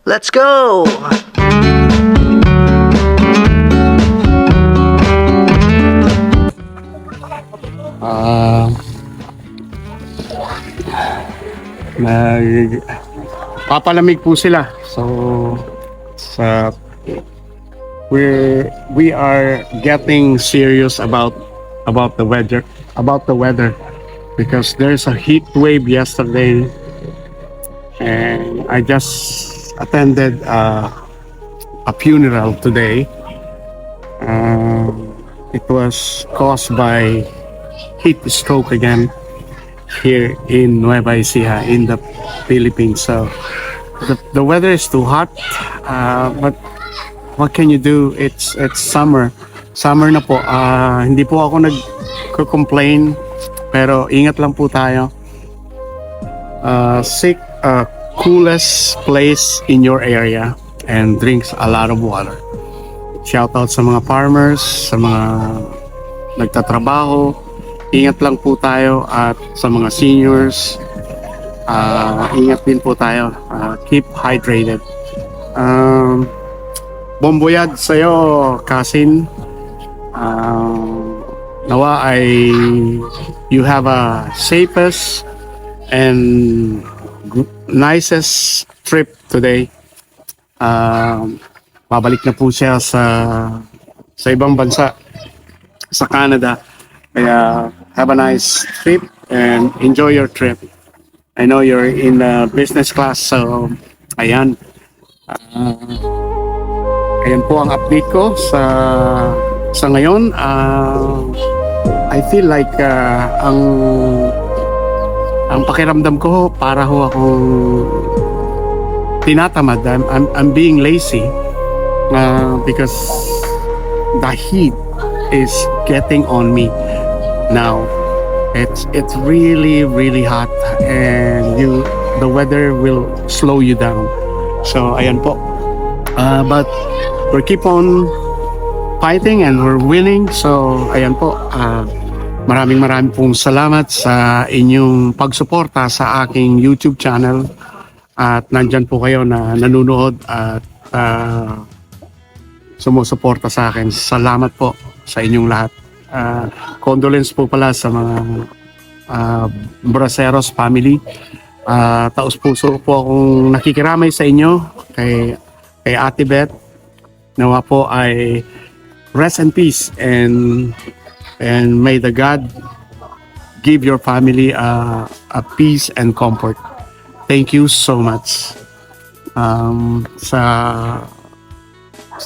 Let's go! Papalamig po sila. So sa we are getting serious about the weather because there's a heat wave yesterday, and I just attended a funeral today. It was caused by heat stroke again here in Nueva Ecija in the Philippines. So the weather is too hot, but what can you do? It's summer. Summer na po. Hindi po ako nag-complain, pero ingat lang po tayo. Seek a coolest place in your area and drinks a lot of water. Shout out sa mga farmers, sa mga nagtatrabaho. Ingat lang po tayo, at sa mga seniors, ingat din po tayo. Keep hydrated. Bon voyage sa'yo, Kasin. Nawa ay you have a safest and nicest trip today. Babalik na po siya sa ibang bansa, sa Canada. Kaya have a nice trip and enjoy your trip. I know you're in business class, so ayan. Ayan po ang update ko sa ngayon. I feel like ang pakiramdam ko para ho akong tinatamad. I'm being lazy because the heat is getting on me now. It's really hot, and the weather will slow you down. So ayan po. But we keep on fighting and we're winning. So ayan po. Maraming pong salamat sa inyong pagsuporta sa aking YouTube channel, at nandyan po kayo na nanonood at sumusuporta sa akin. Salamat po sa inyong lahat. Condolence po pala sa mga Braceros family. Taos puso po akong nakikiramay sa inyo, kay Ate Beth. Nawa po ay rest in peace, and may the God give your family a peace and comfort. Thank you so much sa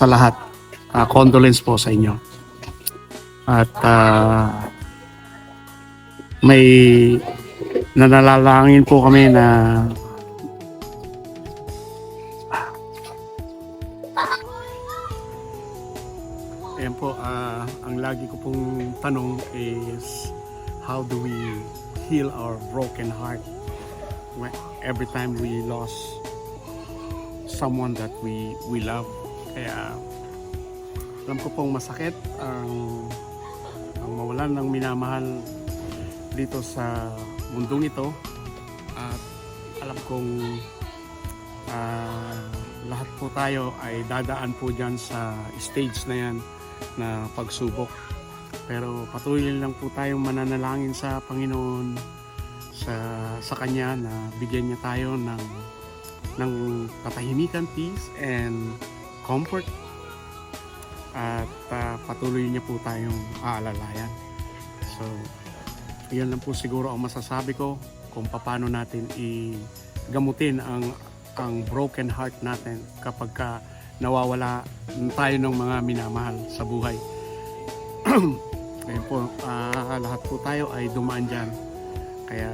lahat. Condolence po sa inyo. At may nanalangin po kami na ayan po, ang lagi ko pong tanong is, how do we heal our broken heart every time we lost someone that we love? Kaya alam ko pong masakit ang mawalan ng minamahal dito sa mundong ito, at alam kong lahat po tayo ay dadaan po dyan sa stage na yan na pagsubok. Pero patuloy lang po tayong mananalangin sa Panginoon, sa Kanya, na bigyan niya tayo ng katahimikan, peace and comfort, at patuloy niya po tayong aalalayan. So yan lang po siguro ang masasabi ko kung paano natin igamutin ang broken heart natin kapag nawawala tayo ng mga minamahal sa buhay. Ngayon po, lahat po tayo ay dumaan dyan. Kaya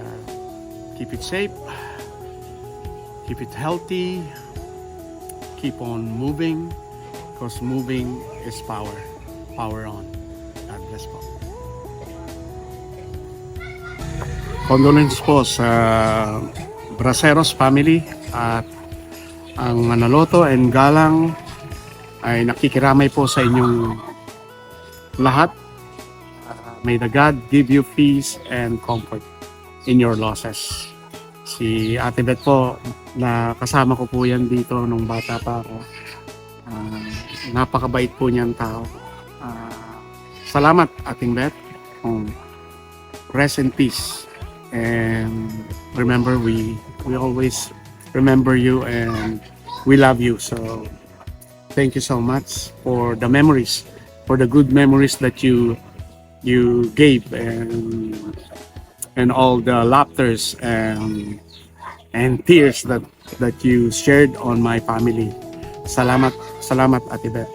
keep it safe, keep it healthy, keep on moving, because moving is power. Power on. God bless po. Condolence po sa Braceros family, at ang Manaloto and Galang ay nakikiramay po sa inyong lahat. May the God give you peace and comfort in your losses. Si Ate Beth po, na kasama ko po yan dito nung bata pa ako. Napakabait po niyang tao. Salamat, Ating Beth. Rest in peace. And remember, we always remember you and we love you. So thank you so much for the memories, for the good memories that you gave, and all the laughters and tears that you shared on my family. Salamat, Ate Beth.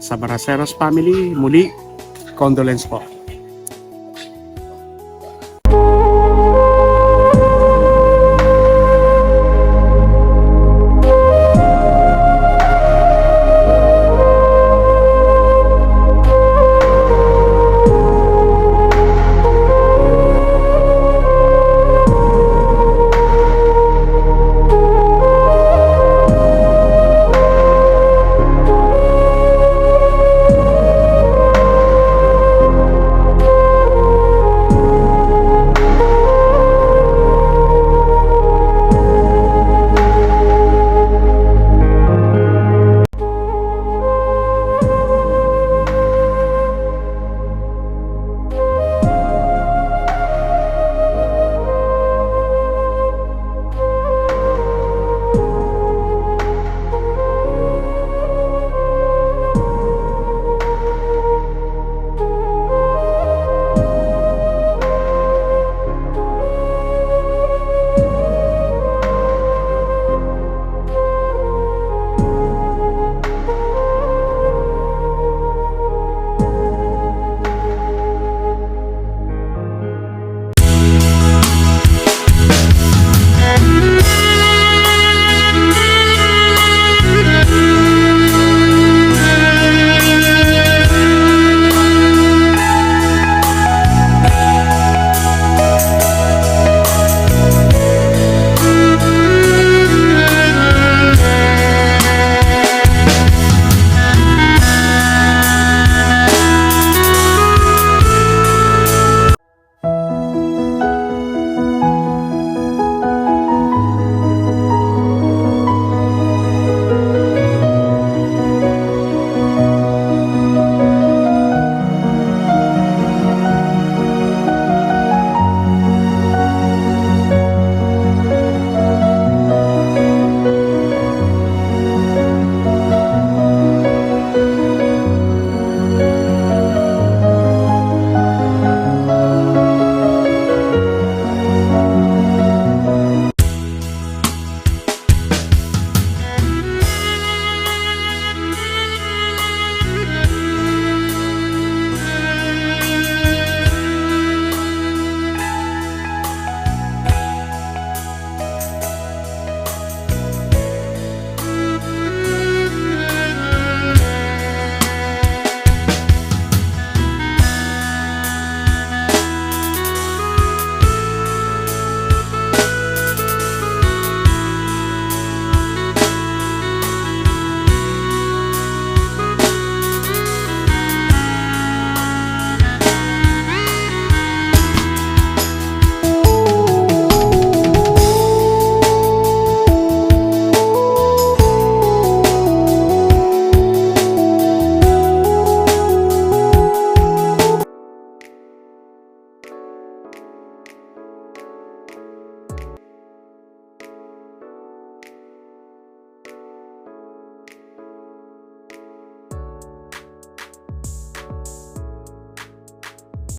Sa Baraceros family, muli, condolence po.